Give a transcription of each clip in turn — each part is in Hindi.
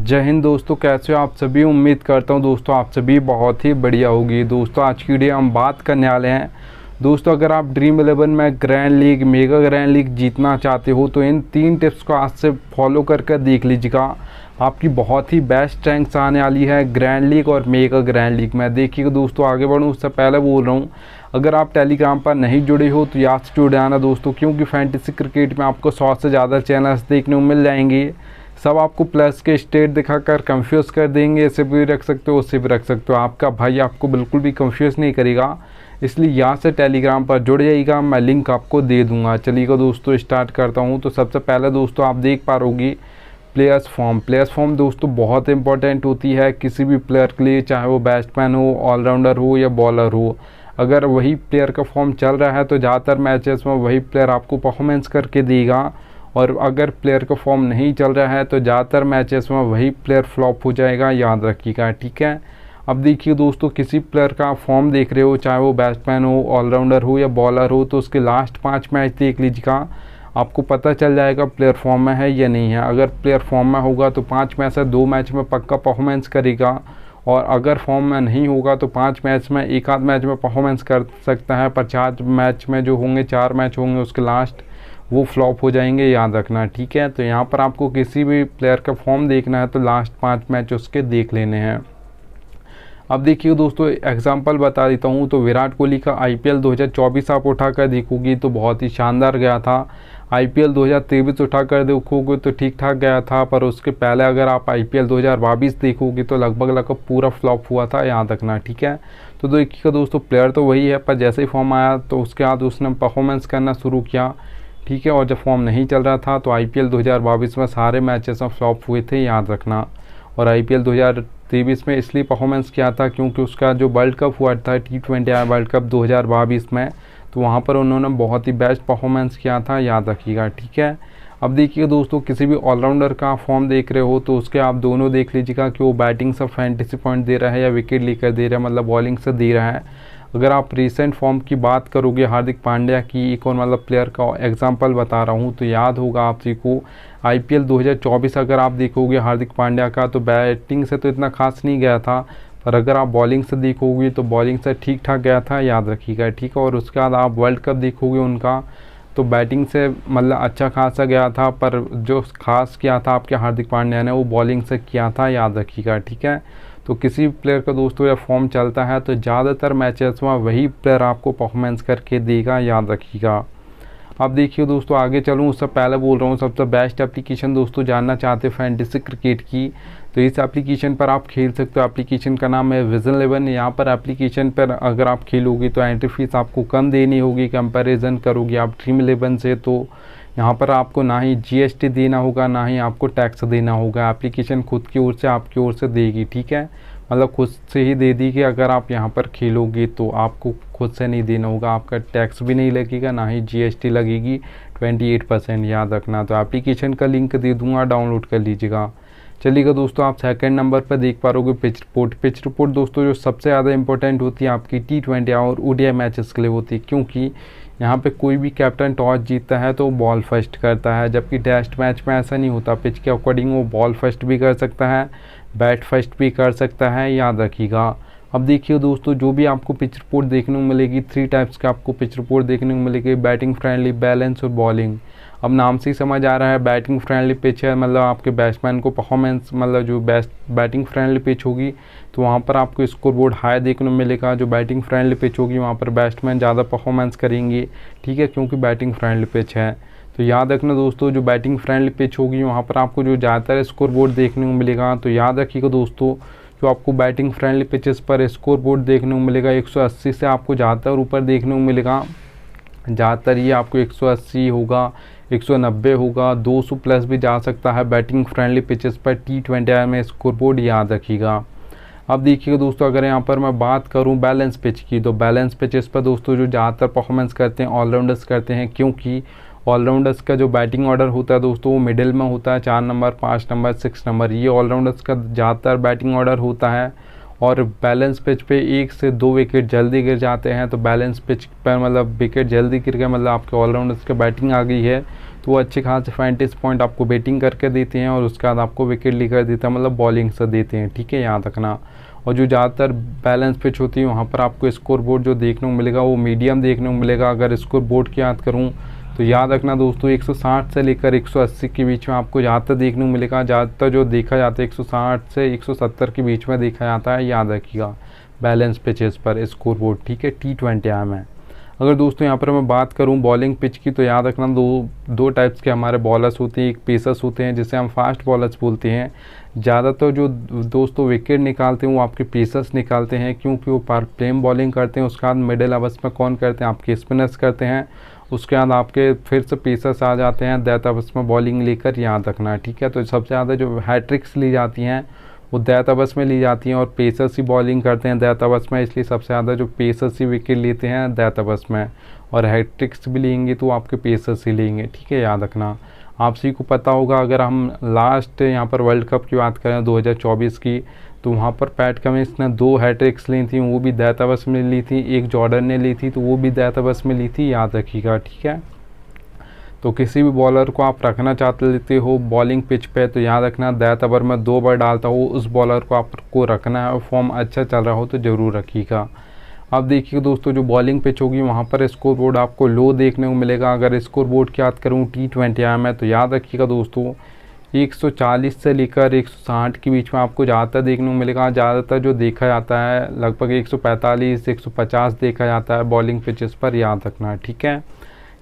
जय हिंद दोस्तों, कैसे हो आप सभी। उम्मीद करता हूं दोस्तों आप सभी बहुत ही बढ़िया होगी। दोस्तों आज की वीडियो हम बात करने वाले हैं दोस्तों, अगर आप ड्रीम 11 में grand league, mega grand league जीतना चाहते हो तो इन 3 टिप्स को आज से फॉलो करके देख लीजिएगा। आपकी बहुत ही बेस्ट रैंक्स आने वाली है ग्रैंड लीग और मेगा ग्रैंड लीग में। देखिएगा दोस्तों, आगे बढ़ूँ उससे पहले बोल रहा हूँ, अगर आप टेलीग्राम पर नहीं जुड़े हो तो यहाँ से जुड़ जाना दोस्तों, क्योंकि फैंटेसी क्रिकेट में आपको 100 से ज़्यादा चैनल्स देखने को मिल जाएंगे। सब आपको प्लस के स्टेट दिखाकर कंफ्यूज कर देंगे। इसे भी रख सकते हो, उससे भी रख सकते हो। आपका भाई आपको बिल्कुल भी कंफ्यूज नहीं करेगा, इसलिए यहाँ से टेलीग्राम पर जुड़ जाइएगा। मैं लिंक आपको दे दूंगा। चलिएगा दोस्तों स्टार्ट करता हूँ। तो सबसे पहले दोस्तों आप देख पा रहोगी प्लेयर्स फॉर्म। प्लेयर्स फॉर्म दोस्तों बहुत इंपॉर्टेंट होती है किसी भी प्लेयर के लिए, चाहे वो बैट्समैन हो, ऑलराउंडर हो या बॉलर हो। अगर वही प्लेयर का फॉर्म चल रहा है तो ज़्यादातर मैचेस में वही प्लेयर आपको परफॉर्मेंस करके देगा, और अगर प्लेयर का फॉर्म नहीं चल रहा है तो ज़्यादातर मैचेस में वही प्लेयर फ्लॉप हो जाएगा, याद रखिएगा, ठीक है। अब देखिए दोस्तों, किसी प्लेयर का फॉर्म देख रहे हो, चाहे वो बैट्समैन हो, ऑलराउंडर हो या बॉलर हो, तो उसके लास्ट 5 मैच देख लीजिएगा। आपको पता चल जाएगा प्लेयर फॉर्म में है या नहीं है। अगर प्लेयर फॉर्म में होगा तो 5 में से 2 मैच में पक्का परफॉर्मेंस करेगा, और अगर फॉर्म में नहीं होगा तो 5 मैच में एक आध मैच में परफॉर्मेंस कर सकता है, पर 4 मैच में जो होंगे, 4 मैच होंगे उसके लास्ट, वो फ्लॉप हो जाएंगे, याद रखना, ठीक है। तो यहाँ पर आपको किसी भी प्लेयर का फॉर्म देखना है तो लास्ट 5 मैच उसके देख लेने हैं। अब देखिए दोस्तों एग्जांपल बता देता हूँ। तो विराट कोहली का आईपीएल 2024 आप उठाकर देखोगी तो बहुत ही शानदार गया था। आईपीएल 2023 उठाकर देखोगे तो ठीक ठाक गया था, पर उसके पहले अगर आप आईपीएल 2022 देखोगे तो लगभग पूरा फ्लॉप हुआ था, याद रखना, ठीक है। तो देखिएगा दोस्तों, प्लेयर तो वही है, पर जैसे ही फॉर्म आया तो उसके बाद उसने परफॉर्मेंस करना शुरू किया, ठीक है। और जब फॉर्म नहीं चल रहा था तो आईपीएल 2022 में सारे मैचेस में फ्लॉप हुए थे, याद रखना। और आईपीएल 2023 में इसलिए परफॉर्मेंस किया था क्योंकि उसका जो वर्ल्ड कप हुआ था T20 वर्ल्ड कप 2022 में, तो वहाँ पर उन्होंने बहुत ही बेस्ट परफॉर्मेंस किया था, याद रखिएगा, ठीक है। अब देखिए दोस्तों, किसी भी ऑलराउंडर का फॉर्म देख रहे हो तो उसके आप दोनों देख लीजिएगा कि वो बैटिंग से फैंटेसी पॉइंट दे रहा है या विकेट लेकर दे रहा है, मतलब बॉलिंग से दे रहा है। अगर आप रिसेंट फॉर्म की बात करोगे हार्दिक पांड्या की, एक और मतलब प्लेयर का एग्जांपल बता रहा हूँ, तो याद होगा आप जी को आईपीएल 2024 अगर आप देखोगे हार्दिक पांड्या का, तो बैटिंग से तो इतना खास नहीं गया था, पर अगर आप बॉलिंग से देखोगे तो बॉलिंग से ठीक ठाक गया था, याद रखिएगा, ठीक है। और उसके बाद आप वर्ल्ड कप देखोगे उनका, तो बैटिंग से मतलब अच्छा खासा गया था, पर जो खास किया था आपके हार्दिक पांड्या ने वो बॉलिंग से किया था, याद रखिएगा, ठीक है। तो किसी प्लेयर का दोस्तों या फॉर्म चलता है तो ज़्यादातर मैचेस में वही प्लेयर आपको परफॉर्मेंस करके देगा, याद रखिएगा। अब देखिए दोस्तों, आगे चलूँ उससे पहले बोल रहा हूँ, सबसे बेस्ट एप्लीकेशन दोस्तों जानना चाहते फैंटेसी क्रिकेट की, तो इस एप्लीकेशन पर आप खेल सकते हो। एप्लीकेशन का नाम है विजन 11। यहाँ पर एप्लीकेशन पर अगर आप खेलोगे तो एंट्री फीस आपको कम देनी होगी, कंपैरिजन करोगे आप ड्रीम 11 से, तो यहाँ पर आपको ना ही जीएसटी देना होगा, ना ही आपको टैक्स देना होगा। एप्लीकेशन खुद की ओर से आपकी ओर से देगी, ठीक है, मतलब खुद से ही दे दी कि अगर आप यहाँ पर खेलोगे तो आपको खुद से नहीं देना होगा, आपका टैक्स भी नहीं लगेगा, ना ही जीएसटी लगेगी 28%, याद रखना। तो एप्लीकेशन का लिंक दे दूँगा, डाउनलोड कर लीजिएगा। चलिएगा दोस्तों, आप सेकंड नंबर पर देख पा रहोगे पिच रिपोर्ट। पिच रिपोर्ट दोस्तों जो सबसे ज़्यादा इंपॉर्टेंट होती है आपकी T20 और ओडीआई मैचेस के लिए होती है, क्योंकि यहाँ पे कोई भी कैप्टन टॉस जीतता है तो बॉल फर्स्ट करता है, जबकि टेस्ट मैच में ऐसा नहीं होता। पिच के अकॉर्डिंग वो बॉल फर्स्ट भी कर सकता है, बैट फर्स्ट भी कर सकता है, याद रखिएगा। अब देखिए दोस्तों, जो भी आपको पिच रिपोर्ट देखने को मिलेगी, 3 टाइप्स का आपको पिच रिपोर्ट देखने को मिलेगी, बैटिंग फ्रेंडली, बैलेंस और बॉलिंग। अब नाम से ही समझ आ रहा है बैटिंग फ्रेंडली पिच है, मतलब आपके बैट्समैन को परफॉर्मेंस, मतलब जो बेस्ट बैटिंग फ्रेंडली पिच होगी तो वहाँ पर आपको स्कोर बोर्ड हाई देखने को मिलेगा। जो बैटिंग फ्रेंडली पिच होगी वहाँ पर बैट्समैन ज़्यादा परफॉर्मेंस करेंगे, ठीक है, क्योंकि बैटिंग फ्रेंडली पिच है। तो याद रखना दोस्तों, जो बैटिंग फ्रेंडली पिच होगी वहाँ पर आपको जो ज़्यादातर स्कोर बोर्ड देखने को मिलेगा। तो याद रखिएगा दोस्तों, जो आपको बैटिंग फ्रेंडली पिचेस पर स्कोर बोर्ड देखने को मिलेगा 180 से आपको ज़्यादातर ऊपर देखने को मिलेगा। ज़्यादातर ये आपको 180 होगा, 190 होगा, 200 प्लस भी जा सकता है बैटिंग फ्रेंडली पिचेस पर T20 में स्कोर बोर्ड, याद रखिएगा। अब देखिएगा दोस्तों, अगर यहाँ पर मैं बात करूँ बैलेंस पिच की, तो बैलेंस पिचेस पर दोस्तों जो ज़्यादातर परफॉर्मेंस करते हैं ऑलराउंडर्स करते हैं, क्योंकि ऑलराउंडर्स का जो बैटिंग ऑर्डर होता है दोस्तों वो मिडिल में होता है, 4 नंबर, 5 नंबर, 6 नंबर, ये ऑलराउंडर्स का ज़्यादातर बैटिंग ऑर्डर होता है। और बैलेंस पिच पे 1 से 2 विकेट जल्दी गिर जाते हैं, तो बैलेंस पिच पर मतलब विकेट जल्दी गिर गया, मतलब आपके ऑलराउंडर्स की बैटिंग आ गई है तो वो अच्छे खासे फैंटेसी पॉइंट आपको बैटिंग करके देते हैं और उसके बाद आपको विकेट लेकर देते हैं, मतलब बॉलिंग से देते हैं, ठीक है, याद रखना। और जो ज़्यादातर बैलेंस पिच होती है वहाँ पर आपको स्कोर बोर्ड जो देखने को मिलेगा वो मीडियम देखने को मिलेगा। अगर स्कोर बोर्ड की बात करूँ तो याद रखना दोस्तों 160 से लेकर 180 के बीच में आपको ज़्यादातर देखने को मिलेगा। ज़्यादातर जो देखा जाता है 160 से 170 के बीच में देखा जाता है, याद रखिएगा बैलेंस पिचेस पर स्कोर बोर्ड, ठीक है, T20I में। अगर दोस्तों यहाँ पर मैं बात करूँ बॉलिंग पिच की तो याद रखना दो टाइप्स के हमारे बॉलर्स होते हैं, एक पेसर्स होते हैं जिसे हम फास्ट बॉलर्स बोलते हैं। ज़्यादातर जो दोस्तों विकेट निकालते हैं वो आपके पेसर्स निकालते हैं, क्योंकि वो प्लेन बॉलिंग करते हैं। उसके बाद मिडिल ओवर्स में कौन करते हैं, आपके स्पिनर्स करते हैं। उसके बाद आपके फिर से पेसर्स आ जाते हैं डेथ ओवर्स में बॉलिंग लेकर, याद रखना, ठीक है। तो सबसे ज़्यादा जो हैट्रिक्स ली जाती हैं वो डेथ ओवर्स में ली जाती हैं और पेसर्स ही बॉलिंग करते हैं डेथ ओवर्स में, इसलिए सबसे ज़्यादा जो पेसर्स ही विकेट लेते हैं डेथ ओवर्स में। और हैट्रिक्स भी लेंगे तो आपके पेसर्स ही लेंगे, ठीक है, याद रखना। आप सभी को पता होगा अगर हम लास्ट यहाँ पर वर्ल्ड कप की बात करें 2024 की, तो वहाँ पर पैट कमिंस ने 2 हैट्रिक्स ली थी, वो भी डेथ ओवर्स में ली थी। एक जॉर्डन ने ली थी तो वो भी डेथ ओवर्स में ली थी, याद रखिएगा, ठीक है। तो किसी भी बॉलर को आप रखना चाहते हो बॉलिंग पिच पे तो याद रखना डेथ ओवर में 2 बार डालता हो उस बॉलर को आपको रखना है और फॉर्म अच्छा चल रहा हो तो ज़रूर रखिएगा। अब देखिए दोस्तों जो बॉलिंग पिच होगी वहाँ पर स्कोर बोर्ड आपको लो देखने को मिलेगा। अगर स्कोर बोर्ड की बात करूँ T20I में तो याद रखिएगा दोस्तों 140 से लेकर 160 के बीच में आपको ज़्यादातर देखने को मिलेगा। ज़्यादातर जो देखा जाता है लगभग 145 150 देखा जाता है बॉलिंग पिचेस पर, याद रखना, ठीक है।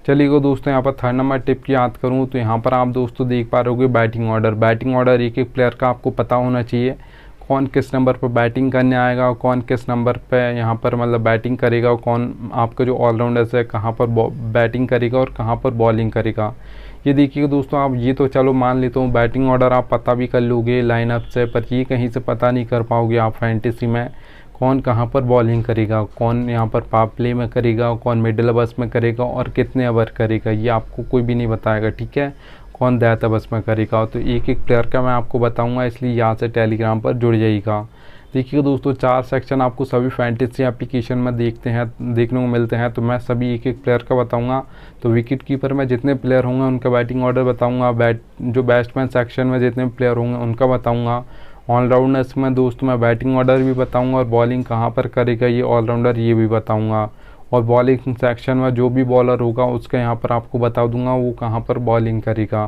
चलिए दोस्तों यहाँ पर थर्ड नंबर टिप की बात करूँ तो यहाँ पर आप दोस्तों देख पा रहे होगे बैटिंग ऑर्डर एक एक प्लेयर का आपको पता होना चाहिए, कौन किस नंबर पर बैटिंग करने आएगा और कौन किस नंबर पे यहाँ पर मतलब बैटिंग करेगा और कौन आपका जो ऑलराउंडर्स है कहाँ पर बैटिंग करेगा और कहाँ पर बॉलिंग करेगा। ये देखिए दोस्तों आप ये तो चलो मान लेता हूँ बैटिंग ऑर्डर आप पता भी कर लोगे लाइनअप से, पर ये कहीं से पता नहीं कर पाओगे आप फैंटेसी में कौन कहाँ पर बॉलिंग करेगा, कौन यहाँ पर पावर प्ले में करेगा, कौन मिडिल ओवर्स में करेगा और कितने ओवर करेगा, ये आपको कोई भी नहीं बताएगा, ठीक है। कौन डेथ ओवर्स में करेगा तो एक एक प्लेयर का मैं आपको बताऊंगा, इसलिए यहाँ से टेलीग्राम पर जुड़ जाइएगा। देखिए दोस्तों 4 सेक्शन आपको सभी फैंटेसी एप्लीकेशन में देखने को मिलते हैं, तो मैं सभी एक एक प्लेयर का बताऊंगा। तो विकेट कीपर में जितने प्लेयर होंगे उनका बैटिंग ऑर्डर बताऊंगा, जो बैट्समैन सेक्शन में जितने प्लेयर होंगे उनका बताऊँगा, ऑलराउंडर्स में दोस्तों मैं बैटिंग ऑर्डर भी बताऊंगा और बॉलिंग कहाँ पर करेगा ये ऑलराउंडर ये भी बताऊंगा, और बॉलिंग सेक्शन में जो भी बॉलर होगा उसका यहाँ पर आपको बता दूंगा वो कहाँ पर बॉलिंग करेगा।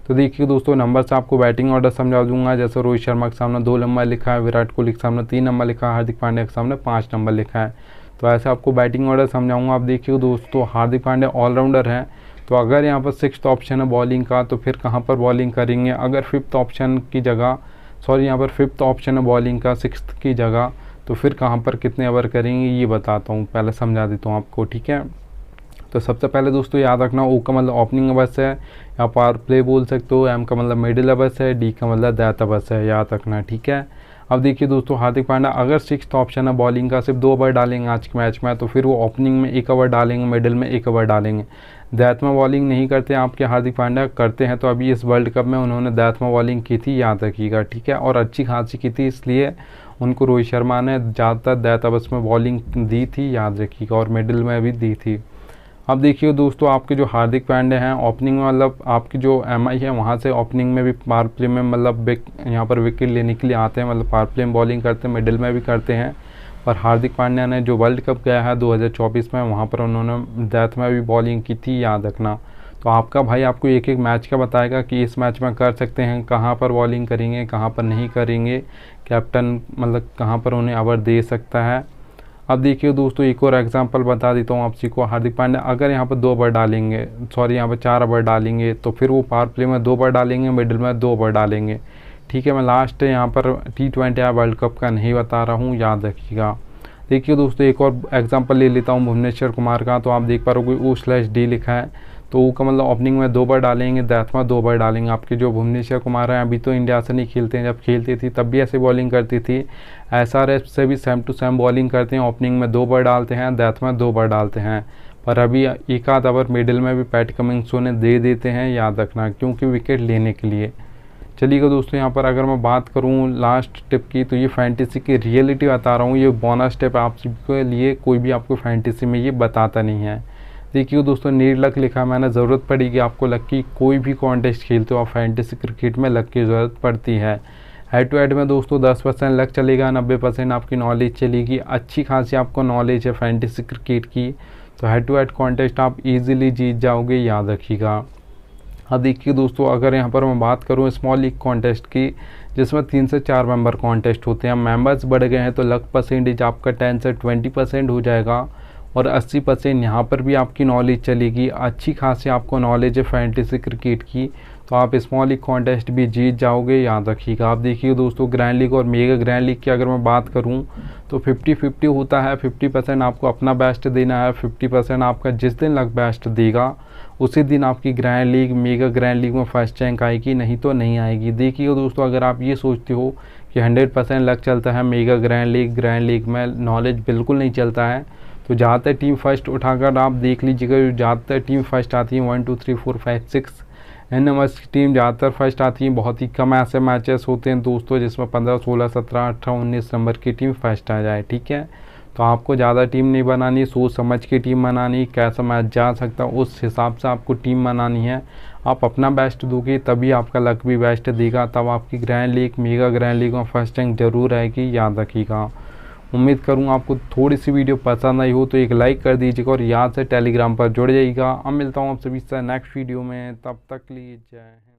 तो देखिए दोस्तों नंबर से आपको बैटिंग ऑर्डर समझा दूंगा। जैसे रोहित शर्मा के सामने 2 नंबर लिखा है, विराट कोहली के सामने 3 नंबर लिखा है, हार्दिक पांड्या के सामने 5 नंबर लिखा है, तो ऐसे आपको बैटिंग ऑर्डर समझाऊंगा। आप देखिए दोस्तों हार्दिक पांड्या ऑलराउंडर हैं, तो अगर यहाँ पर 6th ऑप्शन है बॉलिंग का तो फिर कहाँ पर बॉलिंग करेंगे। अगर 5th ऑप्शन की जगह यहाँ पर 5th ऑप्शन है बॉलिंग का 6th की जगह, तो फिर कहाँ पर कितने ओवर करेंगे ये बताता हूँ, पहले समझा देता हूँ आपको, ठीक है। तो सबसे पहले दोस्तों याद रखना ओ का मतलब ओपनिंग ओवर्स है या पावर प्ले बोल सकते हो, एम का मतलब मिडिल ओवर्स है, डी का मतलब डेथ ओवर्स है, याद रखना, ठीक है। अब देखिए दोस्तों हार्दिक पांड्या अगर 6th ऑप्शन है बॉलिंग का सिर्फ 2 ओवर डालेंगे आज के मैच में, तो फिर वो ओपनिंग में 1 ओवर डालेंगे, मिडिल में 1 ओवर डालेंगे। डेथ में बॉलिंग नहीं करते आपके हार्दिक पांड्या, करते हैं तो अभी इस वर्ल्ड कप में उन्होंने डेथ में बॉलिंग की थी, याद रखिएगा, ठीक है, और अच्छी खासी की थी, इसलिए उनको रोहित शर्मा ने ज़्यादातर डेथ ओवर्स में बॉलिंग दी थी, याद रखिएगा, और मिडिल में भी दी थी। अब देखिए दोस्तों आपके जो हार्दिक पांड्या हैं ओपनिंग में मतलब आपकी जो MI है वहाँ से ओपनिंग में भी पावर प्ले में मतलब यहाँ पर विकेट लेने के लिए आते हैं, मतलब पावर प्ले में बॉलिंग करते हैं, मिडिल में भी करते हैं। पर हार्दिक पांड्या ने जो वर्ल्ड कप गया है 2024 में वहाँ पर उन्होंने डेथ में भी बॉलिंग की थी, याद रखना। तो आपका भाई आपको एक एक मैच का बताएगा कि इस मैच में कर सकते हैं, कहाँ पर बॉलिंग करेंगे कहाँ पर नहीं करेंगे, कैप्टन मतलब कहाँ पर उन्हें ओवर दे सकता है। अब देखिए दोस्तों एक और एग्जांपल बता देता हूँ आपसी को। हार्दिक पांड्या अगर यहाँ पर 2 ओवर डालेंगे, यहाँ पर 4 ओवर डालेंगे, तो फिर वो पावर प्ले में 2 ओवर डालेंगे, मिडिल में 2 ओवर डालेंगे, ठीक है। मैं लास्ट यहाँ पर T20I वर्ल्ड कप का नहीं बता रहा हूँ, याद रखिएगा। देखिए दोस्तों एक और एग्जांपल ले लेता हूँ भुवनेश्वर कुमार का, तो आप देख पा रहे हो O/D लिखा है, तो वो का मतलब ओपनिंग में 2 ओवर डालेंगे, डेथ में 2 ओवर डालेंगे। आपके जो भुवनेश्वर कुमार हैं अभी तो इंडिया से नहीं खेलते हैं, जब खेलती थी तब भी ऐसे बॉलिंग करती थी। SRH से भी सेम टू सेम बॉलिंग करते हैं, ओपनिंग में 2 ओवर डालते हैं, डेथ में 2 ओवर डालते हैं, पर अभी एक आध ओवर मिडिल में भी पैट कमिंस ने दे देते हैं, याद रखना, क्योंकि विकेट लेने के लिए। चलिएगा दोस्तों यहाँ पर अगर मैं बात करूँ लास्ट टिप की, तो ये फैंटेसी की रियलिटी बता रहा हूँ, ये बोनस टिप आप सबके लिए कोई भी आपको फैंटेसी में ये बताता नहीं है। देखिए दोस्तों नीड लक लिखा है मैंने, ज़रूरत पड़ेगी आपको लक की। कोई भी कॉन्टेस्ट खेलते हो आप फैंटेसी क्रिकेट में लक की ज़रूरत पड़ती है। हेड टू हेड में दोस्तों 10% लक चलेगा, 90% आपकी नॉलेज चलेगी। अच्छी खासी आपको नॉलेज है फैंटेसी क्रिकेट की, तो हेड टू हेड कॉन्टेस्ट आप इजीली जीत जाओगे, याद रखिएगा। अब देखिए दोस्तों अगर यहाँ पर मैं बात करूँ स्मॉल लीग कॉन्टेस्ट की, जिसमें 3 से 4 मेंबर कॉन्टेस्ट होते हैं। मेंबर्स बढ़ गए हैं तो लक परसेंटेज आपका 10 से 20% हो जाएगा और 80% यहाँ पर भी आपकी नॉलेज चलेगी। अच्छी खासी आपको नॉलेज है फैंटेसी क्रिकेट की, तो आप स्मॉल लीग कॉन्टेस्ट भी जीत जाओगे, याद रखिएगा। आप देखिए दोस्तों ग्रैंड लीग और मेगा ग्रैंड लीग की अगर मैं बात करूं तो 50-50 होता है। 50% आपको अपना बेस्ट देना है, 50% आपका जिस दिन लक बेस्ट देगा उसी दिन आपकी grand league mega grand league में फर्स्ट रैंक आएगी, नहीं तो नहीं आएगी। देखिए दोस्तों अगर आप ये सोचते हो कि 100% लक चलता है मेगा ग्रैंड लीग में नॉलेज बिल्कुल नहीं चलता है, तो ज़्यादातर टीम फर्स्ट उठाकर आप देख लीजिएगा। ज़्यादातर टीम फर्स्ट आती है 1 2 3 4 5 6 एन नंबर्स की टीम ज़्यादातर फर्स्ट आती है। बहुत ही कम ऐसे मैचेस होते हैं दोस्तों जिसमें 15 16 17 18 19 नंबर की टीम फर्स्ट आ जाए, ठीक है। तो आपको ज़्यादा टीम नहीं बनानी, सोच समझ के टीम बनानी, कैसा मैच जा सकता है उस हिसाब से आपको टीम बनानी है। आप अपना बेस्ट दोगे तभी आपका लक भी बेस्ट देगा, तब आपकी grand league mega grand league में फर्स्ट रैंक जरूर आएगी, याद रखिएगा। उम्मीद करूँ आपको थोड़ी सी वीडियो पसंद आई हो तो एक लाइक कर दीजिएगा और याद से टेलीग्राम पर जुड़ जाइएगा। अब मिलता हूँ आप सभी से नेक्स्ट वीडियो में, तब तक लिए जय हिंद।